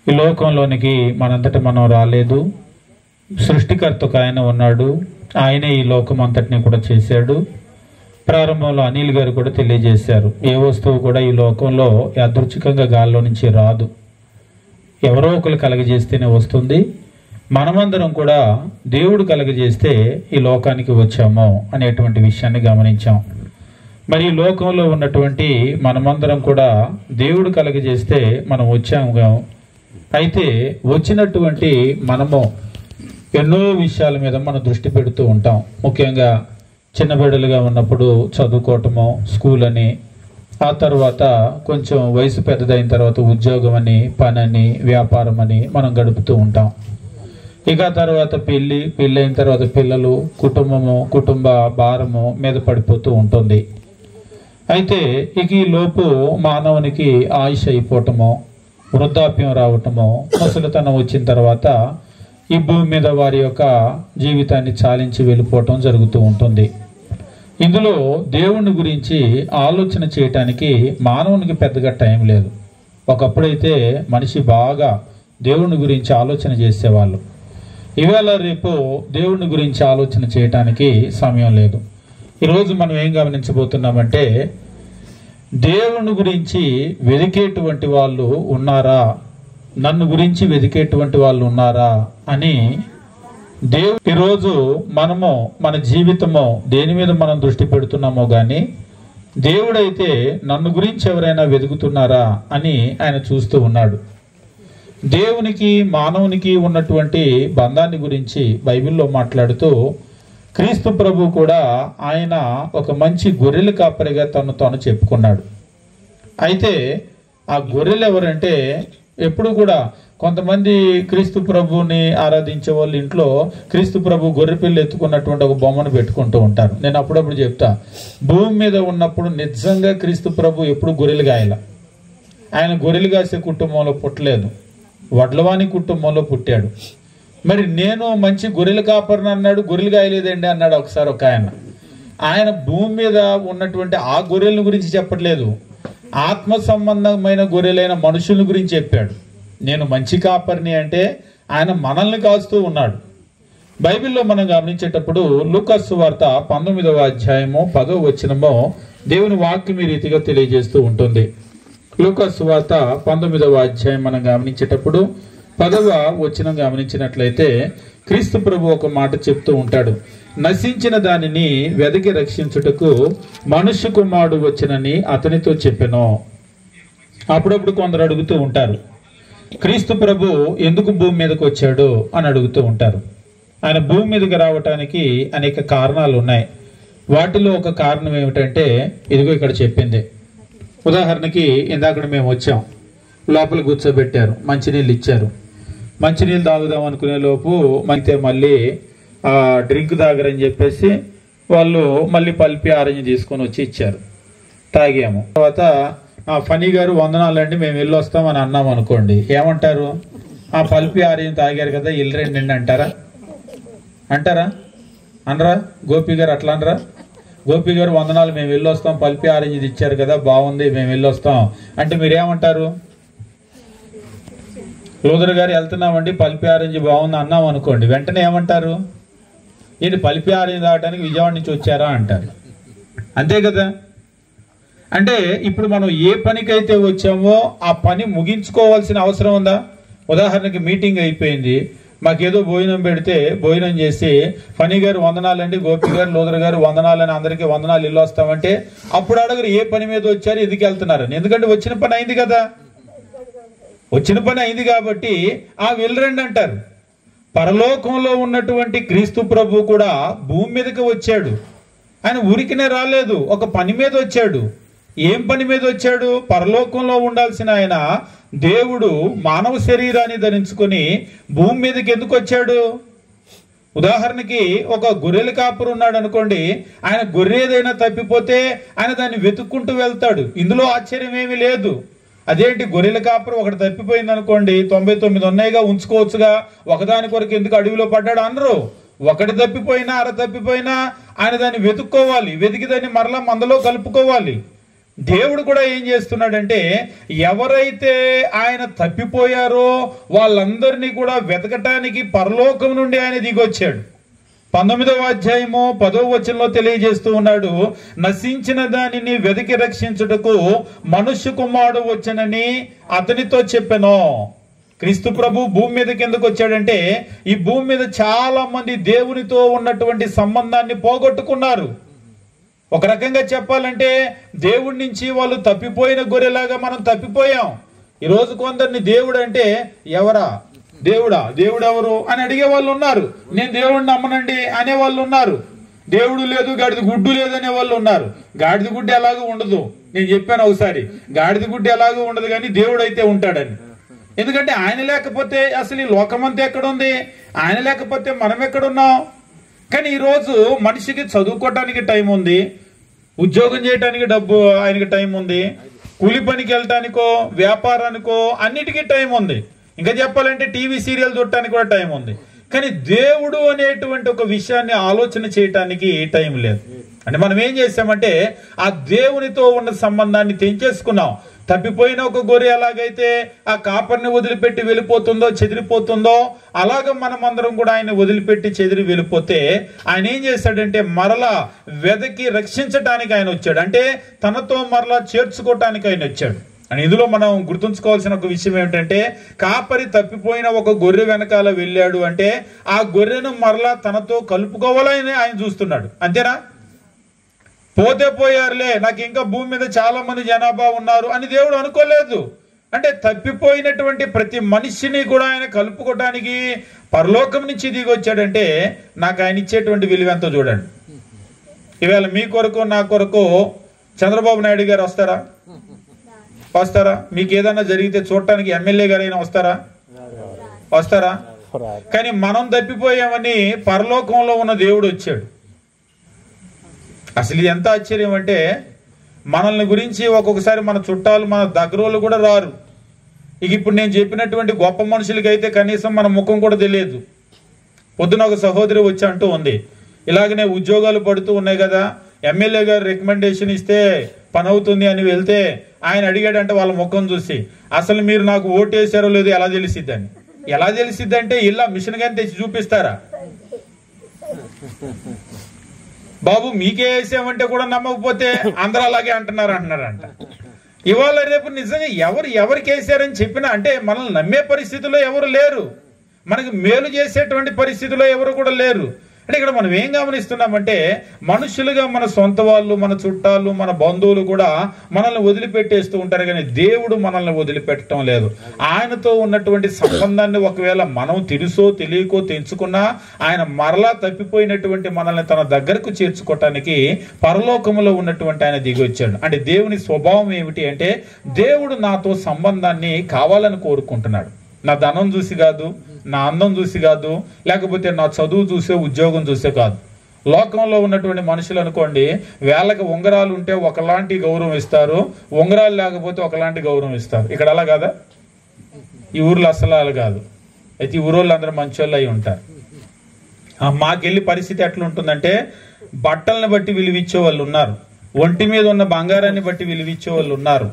ఈ లోకంలోనికి మనంతట మనం రాలేదు. సృష్టికర్తకు ఆయన ఉన్నాడు. ఆయనే ఈ లోకం అంతటిని కూడా చేశాడు. ప్రారంభంలో అనిల్ గారు కూడా తెలియజేశారు, ఏ వస్తువు కూడా ఈ లోకంలో యాదృచ్ఛికంగా గాల్లో నుంచి రాదు. ఎవరో ఒకరు కలగజేస్తేనే వస్తుంది. మనమందరం కూడా దేవుడు కలగజేస్తే ఈ లోకానికి వచ్చాము అనేటువంటి విషయాన్ని గమనించాం. మరి ఈ లోకంలో ఉన్నటువంటి మనమందరం కూడా దేవుడు కలగజేస్తే మనం వచ్చాము. అయితే వచ్చినటువంటి మనము ఎన్నో విషయాల మీద మనం దృష్టి పెడుతూ ఉంటాం. ముఖ్యంగా చిన్న బిడ్డలుగా ఉన్నప్పుడు చదువుకోవటము, స్కూల్ అని, ఆ తర్వాత కొంచెం వయసు పెద్దదైన తర్వాత ఉద్యోగం అని, పని అని, వ్యాపారం అని మనం గడుపుతూ ఉంటాం. ఇక తర్వాత పెళ్ళి అయిన తర్వాత పిల్లలు, కుటుంబ భారము మీద పడిపోతూ ఉంటుంది. అయితే ఇక ఈ లోపు మానవునికి ఆయుష్ అయిపోవటము, వృద్ధాప్యం రావటము, ముసలితనం వచ్చిన తర్వాత ఈ భూమి మీద వారి యొక్క జీవితాన్ని చాలించి వెళ్ళిపోవటం జరుగుతూ ఉంటుంది. ఇందులో దేవుని గురించి ఆలోచన చేయటానికి మానవునికి పెద్దగా టైం లేదు. ఒకప్పుడైతే మనిషి బాగా దేవుని గురించి ఆలోచన చేసేవాళ్ళు. ఇవాళ రేపు దేవుని గురించి ఆలోచన చేయటానికి సమయం లేదు. ఈరోజు మనం ఏం గమనించబోతున్నామంటే, దేవుని గురించి వెదికేటువంటి వాళ్ళు ఉన్నారా, నన్ను గురించి వెదికేటువంటి వాళ్ళు ఉన్నారా అని ఈరోజు మనము మన జీవితము దేని మీద మనం దృష్టి పెడుతున్నామో గాని, దేవుడైతే నన్ను గురించి ఎవరైనా వెతుకుతున్నారా అని ఆయన చూస్తూ ఉన్నాడు. దేవునికి మానవునికి ఉన్నటువంటి బంధాన్ని గురించి బైబిల్లో మాట్లాడుతూ క్రీస్తు ప్రభు కూడా ఆయన ఒక మంచి గొర్రెల కాపరిగా తాను చెప్పుకున్నాడు. అయితే ఆ గొర్రెలు ఎవరంటే, ఎప్పుడు కూడా కొంతమంది క్రీస్తు ప్రభుని ఆరాధించే వాళ్ళు ఇంట్లో క్రీస్తు ప్రభు గొర్రె పిల్ల ఎత్తుకున్నటువంటి ఒక బొమ్మను పెట్టుకుంటూ ఉంటారు. నేను అప్పుడప్పుడు చెప్తా, భూమి మీద ఉన్నప్పుడు నిజంగా క్రీస్తు ప్రభు ఎప్పుడు గొర్రెలు గాయల. ఆయన గొర్రెలు కాసే కుటుంబంలో పుట్టలేదు, వడ్లవాణి కుటుంబంలో పుట్టాడు. మరి నేను మంచి గొర్రెలు కాపరిని అన్నాడు, గొర్రెలు గాయలేదండి అన్నాడు ఒకసారి ఒక ఆయన. ఆయన భూమి మీద ఉన్నటువంటి ఆ గొర్రెల గురించి చెప్పట్లేదు, ఆత్మ సంబంధమైన గొర్రెలైన మనుషుల గురించి చెప్పాడు. నేను మంచి కాపరిని అంటే ఆయన మనల్ని కాస్తూ ఉన్నాడు. బైబిల్లో మనం గమనించేటప్పుడు లూకాసు సువార్త 19వ అధ్యాయము 10వ వచనము దేవుని వాక్యం ఈ రీతిగా తెలియజేస్తూ ఉంటుంది. లూకాసు సువార్త 19వ అధ్యాయం మనం గమనించేటప్పుడు 10వ వచనం గమనించినట్లయితే క్రీస్తు ప్రభు ఒక మాట చెప్తూ ఉంటాడు, నశించిన దానిని వెదకి రక్షించుటకు మనుష్య కుమారుడు వచ్చనని అతనితో చెప్పెను. అప్పుడప్పుడు కొందరు అడుగుతూ ఉంటారు, క్రీస్తు ప్రభు ఎందుకు భూమి మీదకి వచ్చాడు అని అడుగుతూ ఉంటారు. ఆయన భూమి మీదకి రావటానికి అనేక కారణాలు ఉన్నాయి. వాటిలో ఒక కారణం ఏమిటంటే ఇదిగో ఇక్కడ చెప్పింది. ఉదాహరణకి ఇందాక మేము వచ్చాం, లోపల కూర్చోబెట్టారు, మంచినీళ్ళు ఇచ్చారు. మంచినీళ్ళు తాగుదాం అనుకునే లోపు అయితే మళ్ళీ డ్రింక్ తాగరని చెప్పేసి వాళ్ళు మళ్ళీ పల్పి ఆరెంజ్ తీసుకొని వచ్చి ఇచ్చారు, తాగాము. తర్వాత ఫనీ గారు వందనాలండి మేము వెళ్ళి వస్తామని అన్నాం అనుకోండి, ఏమంటారు? ఆ పల్పి ఆరెంజ్ తాగారు కదా ఇల్లు రండి అంటారా? అనరా? గోపి గారు అట్లా అనరా? గోపి గారు వందనాలు మేము వెళ్ళి వస్తాం, పల్పి ఆరెంజ్ ఇచ్చారు కదా బాగుంది మేము వెళ్ళి వస్తాం అంటే మీరేమంటారు? లోదర్ గారు వెళ్తున్నామండి పల్పి ఆరెంజ్ బాగుంది అన్నాం అనుకోండి, వెంటనే ఏమంటారు? ఏంటి పల్పి ఆరెంజ్ తాగడానికి విజయవాడ నుంచి వచ్చారా అంటారు. అంతే కదా? అంటే ఇప్పుడు మనం ఏ పనికైతే వచ్చామో ఆ పని ముగించుకోవాల్సిన అవసరం ఉందా? ఉదాహరణకి మీటింగ్ అయిపోయింది, మాకేదో భోజనం పెడితే భోజనం చేసి ఫనీ గారు వందనాలండి, గోపి గారు, లోదర్ గారు వందనాలని అందరికీ వందనాలు ఇల్లు వస్తామంటే అప్పుడు అడగరు ఏ పని మీద వచ్చారు, ఎందుకు వెళ్తున్నారని. ఎందుకంటే వచ్చిన పని అయింది కదా, వచ్చిన పని అయింది కాబట్టి వెళ్ళరండి అంటారు. పరలోకంలో ఉన్నటువంటి క్రీస్తు ప్రభు కూడా భూమి మీదకి వచ్చాడు. ఆయన ఊరికినే రాలేదు, ఒక పని మీద వచ్చాడు. ఏం పని మీద వచ్చాడు? పరలోకంలో ఉండాల్సిన ఆయన దేవుడు మానవ శరీరాన్ని ధరించుకొని భూమి మీదకి ఎందుకు వచ్చాడు? ఉదాహరణకి ఒక గొర్రెల కాపురు ఉన్నాడు అనుకోండి, ఆయన గొర్రె ఏదైనా తప్పిపోతే ఆయన దాన్ని వెతుక్కుంటూ వెళ్తాడు, ఇందులో ఆశ్చర్యం ఏమీ లేదు. అదేంటి గొర్రెల కాపురు ఒకటి తప్పిపోయింది అనుకోండి, 99 ఉన్నాయిగా ఉంచుకోవచ్చుగా, ఒకదాని కొరకు ఎందుకు అడవిలో పడ్డాడు అనరు. ఒకటి తప్పిపోయినా అర తప్పిపోయినా ఆయన దాన్ని వెతుక్కోవాలి, వెతికి దాన్ని మరలా మందలో కలుపుకోవాలి. దేవుడు కూడా ఏం చేస్తున్నాడంటే ఎవరైతే ఆయన తప్పిపోయారో వాళ్ళందరినీ కూడా వెతకటానికి పరలోకం నుండి ఆయన దిగొచ్చాడు. 19వ అధ్యాయము 10వ వచనంలో తెలియజేస్తూ ఉన్నాడు, నశించిన దానిని వెతికి రక్షించుటకు మనుష్య కుమారుడు వచ్చనని అతనితో చెప్పెను. క్రీస్తు ప్రభు భూమి మీదకి ఎందుకు వచ్చాడంటే ఈ భూమి మీద చాలా మంది దేవునితో ఉన్నటువంటి సంబంధాన్ని పోగొట్టుకున్నారు. ఒక రకంగా చెప్పాలంటే దేవుడి నుంచి వాళ్ళు తప్పిపోయిన గొర్రెలాగా మనం తప్పిపోయాం. ఈరోజు కొందరిని దేవుడు అంటే ఎవరా, దేవుడా, దేవుడు ఎవరు అని అడిగే వాళ్ళు ఉన్నారు. నేను దేవుడిని నమ్మనండి అనే వాళ్ళు ఉన్నారు. దేవుడు లేదు, గాడిద గుడ్డు లేదు అనే వాళ్ళు ఉన్నారు. గాడిద గుడ్డు ఎలాగో ఉండదు, నేను చెప్పాను ఒకసారి, గాడిద గుడ్డు ఎలాగో ఉండదు కానీ దేవుడు అయితే ఉంటాడని. ఎందుకంటే ఆయన లేకపోతే అసలు ఈ లోకమంతా ఎక్కడుంది, ఆయన లేకపోతే మనం ఎక్కడున్నాం. కానీ ఈరోజు మనిషికి చదువుకోవటానికి టైం ఉంది, ఉద్యోగం చేయటానికి డబ్బు ఆయనకి టైం ఉంది, కూలి పనికి వెళ్ళటానికో వ్యాపారానికో అన్నిటికీ టైం ఉంది. ఇంకా చెప్పాలంటే టీవీ సీరియల్ చూడటానికి కూడా టైం ఉంది. కానీ దేవుడు అనేటువంటి ఒక విషయాన్ని ఆలోచన చేయటానికి టైం లేదు. అంటే మనం ఏం చేసామంటే ఆ దేవునితో ఉన్న సంబంధాన్ని తెంచేసుకున్నాం. తప్పిపోయిన ఒక గొర్రె ఎలాగైతే ఆ కాపర్ని వదిలిపెట్టి వెళ్ళిపోతుందో, చెదిరిపోతుందో, అలాగ మనమందరం కూడా ఆయన వదిలిపెట్టి చెదిరి వెళ్ళిపోతే ఆయన ఏం చేశాడంటే మరలా వెదకి రక్షించటానికి ఆయన వచ్చాడు. అంటే తనతో మరలా చేర్చుకోవటానికి ఆయన వచ్చాడు. అని ఇందులో మనం గుర్తుంచుకోవాల్సిన ఒక విషయం ఏమిటంటే కాపరి తప్పిపోయిన ఒక గొర్రె వెనకాల వెళ్ళాడు అంటే ఆ గొర్రెను మరలా తనతో కలుపుకోవాలని ఆయన చూస్తున్నాడు. అంతేనా? పోతే పోయారులే, నాకు ఇంకా భూమి మీద చాలా మంది జనాభా ఉన్నారు అని దేవుడు అనుకోలేదు. అంటే తప్పిపోయినటువంటి ప్రతి మనిషిని కూడా ఆయన కలుపుకోవటానికి పరలోకం నుంచి దిగి వచ్చాడంటే నాకు ఆయన ఇచ్చేటువంటి విలువ ఎంతో చూడండి. ఇవాళ మీ కొరకు నా కొరకు చంద్రబాబు నాయుడు గారు వస్తారా? మీకు ఏదన్నా జరిగితే చూడటానికి ఎమ్మెల్యే గారు అయినా వస్తారా? కానీ మనం తప్పిపోయామని పరలోకంలో ఉన్న దేవుడు వచ్చాడు. అసలు ఇది ఎంత ఆశ్చర్యం అంటే మనల్ని గురించి ఒక్కొక్కసారి మన చుట్టాలు, మన దగ్గరోళ్ళు కూడా రారు. ఇక ఇప్పుడు నేను చెప్పినటువంటి గొప్ప మనుషులకి అయితే కనీసం మన ముఖం కూడా తెలియదు. పొద్దున ఒక సహోదరి వచ్చి అంటూ ఉంది, ఇలాగనే ఉద్యోగాలు పడుతూ ఉన్నాయి కదా, ఎమ్మెల్యే గారు రికమెండేషన్ ఇస్తే పని అవుతుంది అని వెళ్తే ఆయన అడిగాడంటే వాళ్ళ ముఖం చూసి, అసలు మీరు నాకు ఓటు వేసారో లేదో ఎలా తెలిసిద్దని. ఎలా తెలిసిద్దంటే ఇలా మిషన్ గాని తెచ్చి చూపిస్తారా? బాబు మీకే వేసామంటే కూడా నమ్మకపోతే అందరూ అలాగే అంటున్నారంట. ఇవాళ రేపు నిజంగా ఎవరికి వేసారని చెప్పినా అంటే మనల్ని నమ్మే పరిస్థితిలో ఎవరు లేరు, మనకి మేలు చేసేటువంటి పరిస్థితిలో ఎవరు కూడా లేరు. అంటే ఇక్కడ మనం ఏం గమనిస్తున్నామంటే మనుషులుగా మన సొంత వాళ్ళు, మన చుట్టాలు, మన బంధువులు కూడా మనల్ని వదిలిపెట్టేస్తూ ఉంటారు. కానీ దేవుడు మనల్ని వదిలిపెట్టడం లేదు. ఆయనతో ఉన్నటువంటి సంబంధాన్ని ఒకవేళ మనం తెలుసో తెలియకో తెంచుకున్నా ఆయన మరలా తప్పిపోయినటువంటి మనల్ని తన దగ్గరకు చేర్చుకోవటానికి పరలోకములో ఉన్నటువంటి ఆయన దిగి వచ్చాడు. అంటే దేవుని స్వభావం ఏమిటి అంటే దేవుడు నాతో సంబంధాన్ని కావాలని కోరుకుంటున్నాడు. నా ధనం చూసి కాదు, నా అందం చూసి కాదు, లేకపోతే నా చదువు చూసే, ఉద్యోగం చూసే కాదు. లోకంలో ఉన్నటువంటి మనుషులు అనుకోండి, వేళ్ళకి ఉంగరాలు ఉంటే ఒకలాంటి గౌరవం ఇస్తారు, ఉంగరాలు లేకపోతే ఒకలాంటి గౌరవం ఇస్తారు. ఇక్కడ అలా కాదా? ఈ ఊర్లో అసలు అలా కాదు. అయితే ఈ ఊరోళ్ళు అందరూ మంచోళ్ళు అయి ఉంటారు. మాకెళ్ళి పరిస్థితి ఎట్లా ఉంటుందంటే బట్టల్ని బట్టి విలువిచ్చే వాళ్ళు ఉన్నారు, ఒంటి మీద ఉన్న బంగారాన్ని బట్టి విలువిచ్చే వాళ్ళు ఉన్నారు,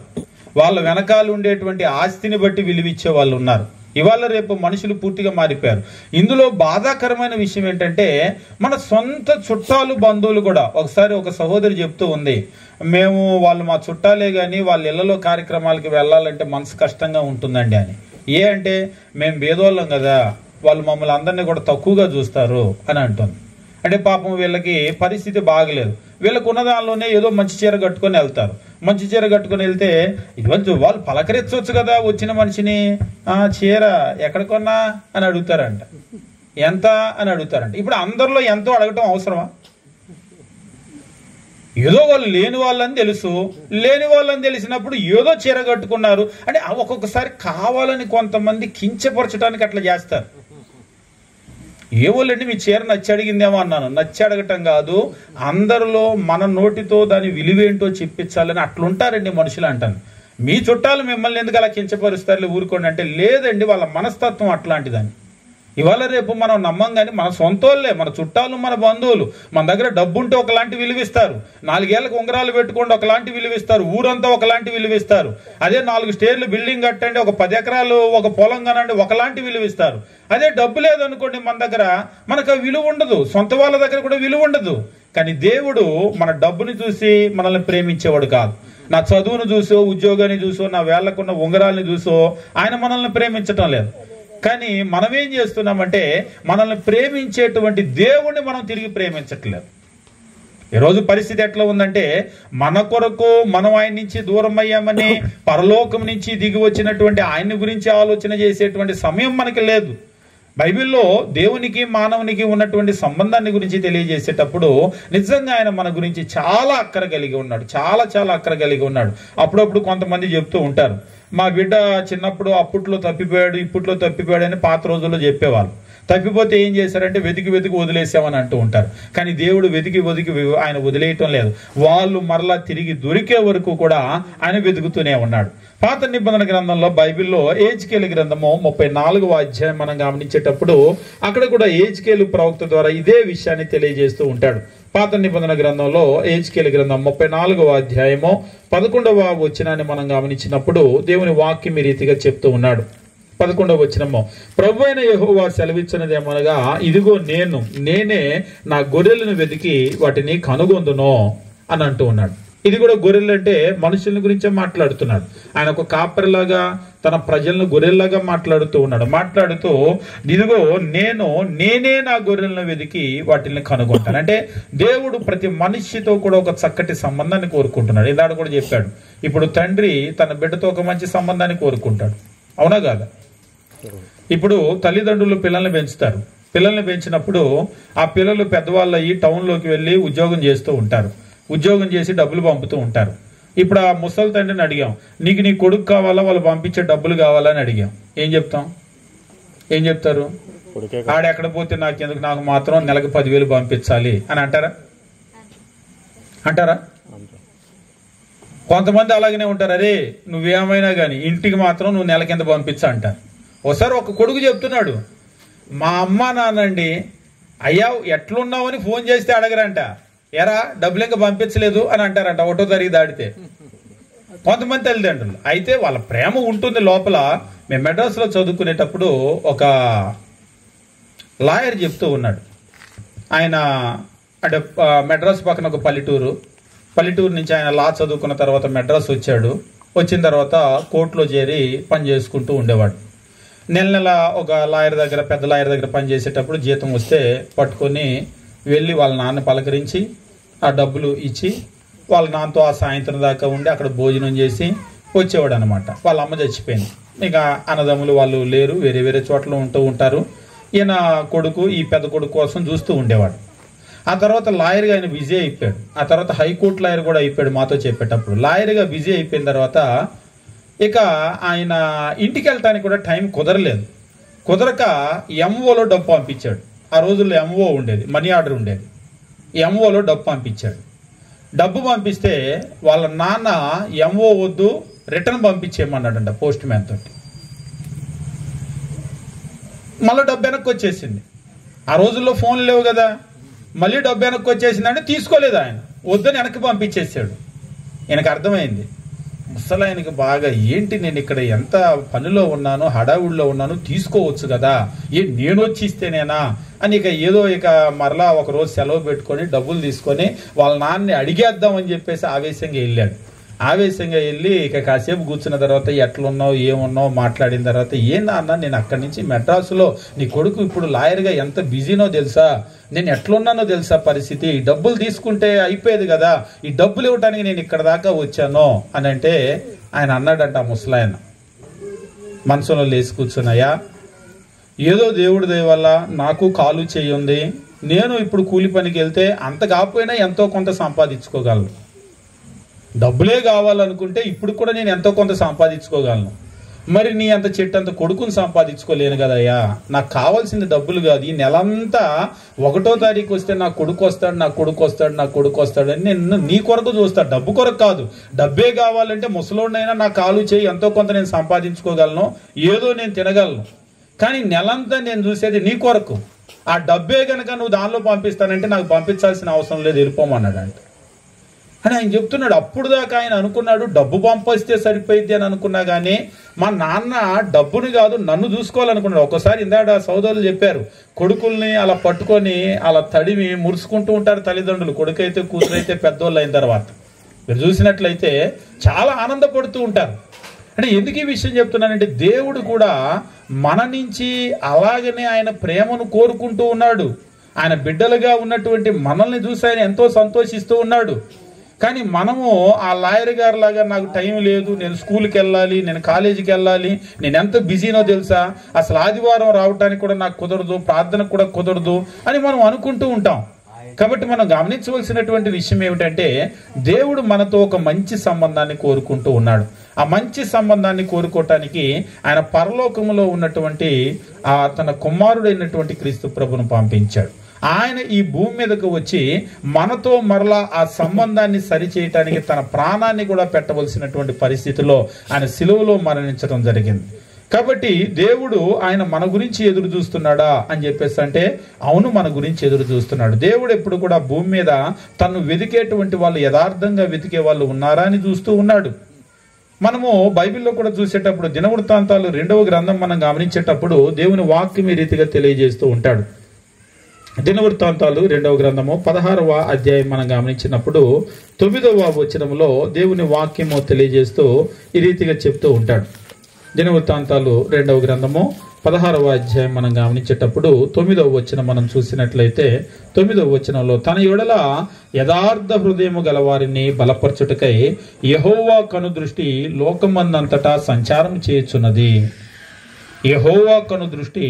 వాళ్ళ వెనకాల ఉండేటువంటి ఆస్తిని బట్టి విలువిచ్చే వాళ్ళు ఉన్నారు. ఇవాళ రేపు మనుషులు పూర్తిగా మారిపోయారు. ఇందులో బాధాకరమైన విషయం ఏంటంటే మన సొంత చుట్టాలు, బంధువులు కూడా. ఒకసారి ఒక సహోదరి చెప్తూ ఉంది, మేము వాళ్ళు మా చుట్టాలే కానీ వాళ్ళ ఇళ్లలో కార్యక్రమాలకి వెళ్ళాలంటే మనసు కష్టంగా ఉంటుందండి అని. అంటే మేము భేదోళ్ళం కదా, వాళ్ళు మమ్మల్ని అందరినీ కూడా తక్కువగా చూస్తారు అని అంటుంది. అంటే పాపం వీళ్ళకి పరిస్థితి బాగలేదు, వీళ్ళకు ఉన్న దానిలోనే ఏదో మంచి చీర కట్టుకొని వెళ్తారు. మంచి చీర కట్టుకొని వెళ్తే ఇవ్వచ్చు, వాళ్ళు పలకరించవచ్చు కదా వచ్చిన మనిషిని. చీర ఎక్కడ కొన్నా అని అడుగుతారంట, ఎంత అని అడుగుతారంట. ఇప్పుడు అందరిలో ఎంతో అడగటం అవసరమా? ఏదో వాళ్ళు లేని వాళ్ళని తెలుసు, లేని వాళ్ళని తెలిసినప్పుడు ఏదో చీర కట్టుకున్నారు అంటే ఒక్కొక్కసారి కావాలని కొంతమంది కించపరచడానికి అట్లా చేస్తారు. ఏవోలేండి మీ చీర నచ్చి అడిగిందేమో అన్నాను. నచ్చి అడగటం కాదు, అందరిలో మన నోటితో దాని విలువేంటో చెప్పించాలని అట్లుంటారండి మనుషులు అంటాను. మీ చుట్టాలు మిమ్మల్ని ఎందుకు అలా కించపరుస్తారు ఊరుకోండి అంటే లేదండి, వాళ్ళ మనస్తత్వం అట్లాంటిదని. ఇవాళ రేపు మనం నమ్మం కానీ మన సొంతోళ్ళే, మన చుట్టాలు, మన బంధువులు మన దగ్గర డబ్బు ఉంటే ఒకలాంటి విలువిస్తారు, 4 ఏళ్ళకు ఉంగరాలు పెట్టుకోండి ఒకలాంటి విలువిస్తారు, ఊరంతా ఒకలాంటి విలువిస్తారు. అదే 4 స్టేర్లు బిల్డింగ్ కట్టండి, ఒక 10 ఎకరాలు ఒక పొలం కనండి ఒకలాంటి విలువిస్తారు. అదే డబ్బు లేదనుకోండి మన దగ్గర, మనకు విలువ ఉండదు, సొంత వాళ్ళ దగ్గర కూడా విలువ ఉండదు. కానీ దేవుడు మన డబ్బుని చూసి మనల్ని ప్రేమించేవాడు కాదు. నా చదువును చూసో, ఉద్యోగాన్ని చూసో, నా వేళ్లకున్న ఉంగరాల్ని చూసో ఆయన మనల్ని ప్రేమించటం లేదు. కానీ మనం ఏం చేస్తున్నామంటే మనల్ని ప్రేమించేటువంటి దేవుణ్ణి మనం తిరిగి ప్రేమించట్లేదు. ఈరోజు పరిస్థితి ఎట్లా ఉందంటే మన కొరకు మనం ఆయన నుంచి దూరం అయ్యామని పరలోకం నుంచి దిగి వచ్చినటువంటి ఆయన్ని గురించి ఆలోచన చేసేటువంటి సమయం మనకి లేదు. బైబిల్లో దేవునికి మానవునికి ఉన్నటువంటి సంబంధాన్ని గురించి తెలియజేసేటప్పుడు నిజంగా ఆయన మన గురించి చాలా అక్కర కలిగి ఉన్నాడు, చాలా చాలా అక్కర కలిగి ఉన్నాడు. అప్పుడప్పుడు కొంతమంది చెప్తూ ఉంటారు, మా బిడ్డ చిన్నప్పుడు అప్పట్లో తప్పిపోయాడు, ఇప్పట్లో తప్పిపోయాడు అని పాత రోజుల్లో చెప్పేవాళ్ళు. తప్పిపోతే ఏం చేశారంటే వెతికి వెతికి వదిలేసామని అంటూ ఉంటారు. కానీ దేవుడు వెతికి వెతికి ఆయన వదిలేయటం లేదు. వాళ్ళు మరలా తిరిగి దొరికే వరకు కూడా ఆయన వెతుకుతూనే ఉన్నాడు. పాత నిబంధన గ్రంథంలో బైబిల్లో ఏజ్కేలు గ్రంథము 34వ అధ్యాయం మనం గమనించేటప్పుడు అక్కడ కూడా ఏజ్కేలు ప్రవక్త ద్వారా ఇదే విషయాన్ని తెలియజేస్తూ ఉంటాడు. పాత నిబంధన గ్రంథంలో ఏజ్కేలు గ్రంథం 34వ అధ్యాయము 11వ వచనాన్ని మనం గమనించినప్పుడు దేవుని వాక్యం ఈ రీతిగా చెప్తూ ఉన్నాడు. 11వ వచనము, ప్రభు అయిన యెహోవా సెలవిచ్చినదేమనగా, ఇదిగో నేనే నా గొర్రెలను వెతికి వాటిని కనుగొందును అని అంటూ ఉన్నాడు. ఇది కూడా గొర్రెలు అంటే మనుషుల గురించే మాట్లాడుతున్నాడు. ఆయన ఒక కాపరిలాగా తన ప్రజలను గొర్రెల్లాగా మాట్లాడుతూ ఉన్నాడు. మాట్లాడుతూ ఇదిగో నేనే నా గొర్రెలను వెతికి వాటిని కనుగొంటాను అంటే దేవుడు ప్రతి మనిషితో కూడా ఒక చక్కటి సంబంధాన్ని కోరుకుంటున్నాడు. ఇందాక కూడా చెప్పాడు, ఇప్పుడు తండ్రి తన బిడ్డతో ఒక మంచి సంబంధాన్ని కోరుకుంటాడు, అవునా కాదా? ఇప్పుడు తల్లిదండ్రులు పిల్లల్ని పెంచుతారు. పిల్లల్ని పెంచినప్పుడు ఆ పిల్లలు పెద్దవాళ్ళు అయ్యి టౌన్లోకి వెళ్ళి ఉద్యోగం చేస్తూ ఉంటారు, ఉద్యోగం చేసి డబ్బులు పంపుతూ ఉంటారు. ఇప్పుడు ఆ ముసలి తండ్రిని అడిగాం, నీకు నీ కొడుకు కావాలా, వాళ్ళు పంపించే డబ్బులు కావాలా అని అడిగాం. ఏం చెప్తారు? ఆడెక్కడ పోతే నాకెందుకు, నాకు మాత్రం నెలకు 10,000 పంపించాలి అని అంటారా? కొంతమంది అలాగనే ఉంటారు, అరే నువ్వేమైనా కానీ ఇంటికి మాత్రం నువ్వు నెల కింద పంపించా అంటారు. ఒకసారి ఒక కొడుకు చెప్తున్నాడు, మా అమ్మ నాన్నండి అయ్యా ఎట్లున్నావని ఫోన్ చేస్తే అడగరంట, ఎరా డబ్బులు ఇంకా పంపించలేదు అని అంటారంట 1వ తారీఖు దాటితే. కొంతమంది తల్లిదండ్రులు అయితే వాళ్ళ ప్రేమ ఉంటుంది లోపల. మేము మెడ్రాస్లో చదువుకునేటప్పుడు ఒక లాయర్ చెప్తూ ఉన్నాడు. ఆయన అంటే మెడ్రాస్ పక్కన ఒక పల్లెటూరు నుంచి ఆయన లా చదువుకున్న తర్వాత మెడ్రాస్ వచ్చాడు. వచ్చిన తర్వాత కోర్టులో చేరి పని చేసుకుంటూ ఉండేవాడు. నెల ఒక లాయర్ దగ్గర, పెద్ద లాయర్ దగ్గర పని చేసేటప్పుడు జీతం వస్తే పట్టుకొని వెళ్ళి వాళ్ళ నాన్న పలకరించి ఆ డబ్బులు ఇచ్చి వాళ్ళ నాన్నతో ఆ సాయంత్రం దాకా ఉండి అక్కడ భోజనం చేసి వచ్చేవాడు అనమాట. వాళ్ళ అమ్మ చచ్చిపోయింది. ఇక అన్నదమ్ములు వాళ్ళు లేరు, వేరే వేరే చోట్ల ఉంటూ ఉంటారు. ఈయన కొడుకు ఈ పెద్ద కొడుకు కోసం చూస్తూ ఉండేవాడు. ఆ తర్వాత లాయర్గా ఆయన బిజీ అయిపోయాడు. ఆ తర్వాత హైకోర్టు లాయర్ కూడా అయిపోయాడు. మాతో చెప్పేటప్పుడు లాయర్గా బిజీ అయిపోయిన తర్వాత ఇక ఆయన ఇంటికి వెళ్ళటానికి కూడా టైం కుదరక ఎంఓలో డబ్బు పంపించాడు. ఆ రోజుల్లో ఎంఓ ఉండేది, మనీ ఆర్డర్ ఉండేది. ఎంఓలో డబ్బు పంపించాడు. డబ్బు పంపిస్తే వాళ్ళ నాన్న ఎంఓ వద్దు రిటర్న్ పంపించేయమన్నాడంట పోస్ట్ మ్యాన్ తోటి. మళ్ళీ డబ్బు వెనక్కి వచ్చేసింది. ఆ రోజుల్లో ఫోన్లు లేవు కదా, మళ్ళీ డబ్బు వెనక్కి వచ్చేసిందంటే తీసుకోలేదు ఆయన, వద్దని వెనక్కి పంపించేసాడు. ఆయనకు అర్థమైంది, అసలు ఆయనకి బాగా ఏంటి, నేను ఇక్కడ ఎంత పనిలో ఉన్నాను, హడావుడిలో ఉన్నాను, తీసుకోవచ్చు కదా, నేను వచ్చి ఇస్తేనేనా అని ఇక మరలా ఒక రోజు సెలవు పెట్టుకొని డబ్బులు తీసుకొని వాళ్ళ నాన్నని అడిగేద్దామని చెప్పేసి ఆవేశంగా వెళ్ళి ఇక కాసేపు కూర్చున్న తర్వాత ఎట్లున్నావు ఏమున్నావు మాట్లాడిన తర్వాత, నాన్న నేను అక్కడి నుంచి మెడ్రాసులో నీ కొడుకు ఇప్పుడు లాయర్గా ఎంత బిజీనో తెలుసా, నేను ఎట్లున్నానో తెలుసా పరిస్థితి, ఈ డబ్బులు తీసుకుంటే అయిపోయేది కదా, ఈ డబ్బులు ఇవ్వటానికి నేను ఇక్కడ దాకా వచ్చాను అని అంటే ఆయన అన్నాడంట ఆ ముసలాయన మనసులో లేచి కూర్చున్నాయా, ఏదో దేవుడి దయ వల్ల నాకు కాలు చేయి ఉంది, నేను ఇప్పుడు కూలి పనికి వెళ్తే అంత కాకపోయినా ఎంతో కొంత సంపాదించుకోగలను, డబ్బులే కావాలనుకుంటే ఇప్పుడు కూడా నేను ఎంతో కొంత సంపాదించుకోగలను, మరి నీ అంత చెట్టు అంత కొడుకుని సంపాదించుకోలేను కదయ్యా, నాకు కావాల్సింది డబ్బులు కాదు, ఈ నెలంతా 1వ తారీఖు వస్తే నా కొడుకు వస్తాడు అని నేను నీ కొరకు చూస్తాను, డబ్బు కొరకు కాదు, డబ్బే కావాలంటే ముసలోడినైనా నా కాలు చేయి ఎంతో కొంత నేను సంపాదించుకోగలను, ఏదో నేను తినగలను, కానీ నెలంతా నేను చూసేది నీ కొరకు. ఆ డబ్బే కనుక నువ్వు దానిలో పంపిస్తానంటే నాకు పంపించాల్సిన అవసరం లేదు, వెళ్ళిపోమన్నాడు అంట అని ఆయన చెప్తున్నాడు. అప్పుడు దాకా ఆయన అనుకున్నాడు డబ్బు పంపిస్తే సరిపోయిద్ది అని అనుకున్నా, కానీ మా నాన్న డబ్బుని కాదు నన్ను చూసుకోవాలనుకున్నాడు. ఒకసారి ఇందాక సోదరులు చెప్పారు, కొడుకుల్ని అలా పట్టుకొని అలా తడిమి మురుసుకుంటూ ఉంటారు తల్లిదండ్రులు, కొడుకైతే కూతురైతే పెద్దోళ్ళు అయిన తర్వాత. మీరు చూసినట్లయితే చాలా ఆనందపడుతూ ఉంటారు. అంటే ఎందుకు ఈ విషయం చెప్తున్నానంటే, దేవుడు కూడా మన నుంచి అలాగనే ఆయన ప్రేమను కోరుకుంటూ ఉన్నాడు. ఆయన బిడ్డలుగా ఉన్నటువంటి మనల్ని చూసి ఆయన ఎంతో సంతోషిస్తూ ఉన్నాడు. కానీ మనము ఆ లాయర్ గారు లాగా నాకు టైం లేదు, నేను స్కూల్కి వెళ్ళాలి, నేను కాలేజీకి వెళ్ళాలి, నేను ఎంత బిజీనో తెలుసా, అసలు ఆదివారం రావడానికి కూడా నాకు కుదరదు, ప్రార్థనకు కూడా కుదరదు అని మనం అనుకుంటూ ఉంటాం. కాబట్టి మనం గమనించవలసినటువంటి విషయం ఏమిటంటే, దేవుడు మనతో ఒక మంచి సంబంధాన్ని కోరుకుంటూ ఉన్నాడు. ఆ మంచి సంబంధాన్ని కోరుకోవటానికి ఆయన పరలోకములో ఉన్నటువంటి తన కుమారుడైనటువంటి క్రీస్తు ప్రభును పంపించాడు. ఆయన ఈ భూమి మీదకు వచ్చి మనతో మరలా ఆ సంబంధాన్ని సరిచేయటానికి తన ప్రాణాన్ని కూడా పెట్టవలసినటువంటి పరిస్థితిలో ఆయన సిలువలో మరణించడం జరిగింది. కాబట్టి దేవుడు ఆయన మన గురించి ఎదురు చూస్తున్నాడా అని చెప్పేసి అంటే, అవును, మన గురించి ఎదురు చూస్తున్నాడు. దేవుడు ఎప్పుడు కూడా భూమి మీద తను వెతికేటువంటి వాళ్ళు, యథార్థంగా వెతికే వాళ్ళు ఉన్నారా అని చూస్తూ ఉన్నాడు. మనము బైబిల్లో కూడా చూసేటప్పుడు దినవృత్తాంతాలు 2వ గ్రంథం మనం గమనించేటప్పుడు దేవుని వాక్యం ఈ రీతిగా తెలియజేస్తూ ఉంటాడు. దినవృత్తాంతాలు 2వ గ్రంథము 16వ అధ్యాయం మనం గమనించినప్పుడు 9వ వచనంలో దేవుని వాక్యము తెలియజేస్తూ ఈ రీతిగా చెప్తూ ఉంటాడు. దినవృత్తాంతాలు 2వ గ్రంథము 16వ అధ్యాయం మనం గమనించేటప్పుడు 9వ వచనం మనం చూసినట్లయితే 9వ వచనంలో, తన యొడల యథార్థ హృదయము గలవారిని బలపరచుటకై యెహోవా కనుదృష్టి లోకమందంతటా సంచారం చేయుచున్నది. యెహోవా కనుదృష్టి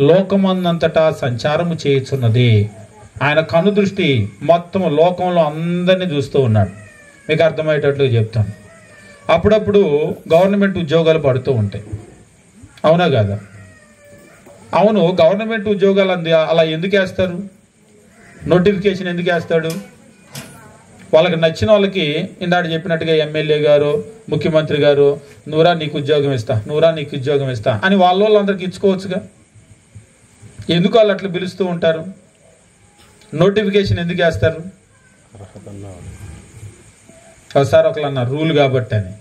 లోకమందంతటా సంచారము చేయుచున్నది. ఆయన కనుదృష్టి మొత్తం లోకంలో అందరినీ చూస్తూ ఉన్నాడు. మీకు అర్థమయ్యేటట్లు చెప్తాను. అప్పుడప్పుడు గవర్నమెంట్ ఉద్యోగాలు పడుతూ ఉంటాయి, అవునా కాదా? అవును, గవర్నమెంట్ ఉద్యోగాలు అలా ఎందుకు వేస్తారు? నోటిఫికేషన్ ఎందుకు వేస్తాడు? వాళ్ళకి నచ్చిన వాళ్ళకి ఇందాక చెప్పినట్టుగా ఎమ్మెల్యే గారు, ముఖ్యమంత్రి గారు, నువ్వురా నీకు ఉద్యోగం ఇస్తా, నువ్వురా నీకు ఉద్యోగం ఇస్తా అని వాళ్ళందరికి ఇచ్చుకోవచ్చుగా. ఎందుకు వాళ్ళు అట్లా పిలుస్తూ ఉంటారు? నోటిఫికేషన్ ఎందుకు వేస్తారు? ఒకసారి ఒకళ్ళు అన్నారు రూల్ కాబట్టి అని.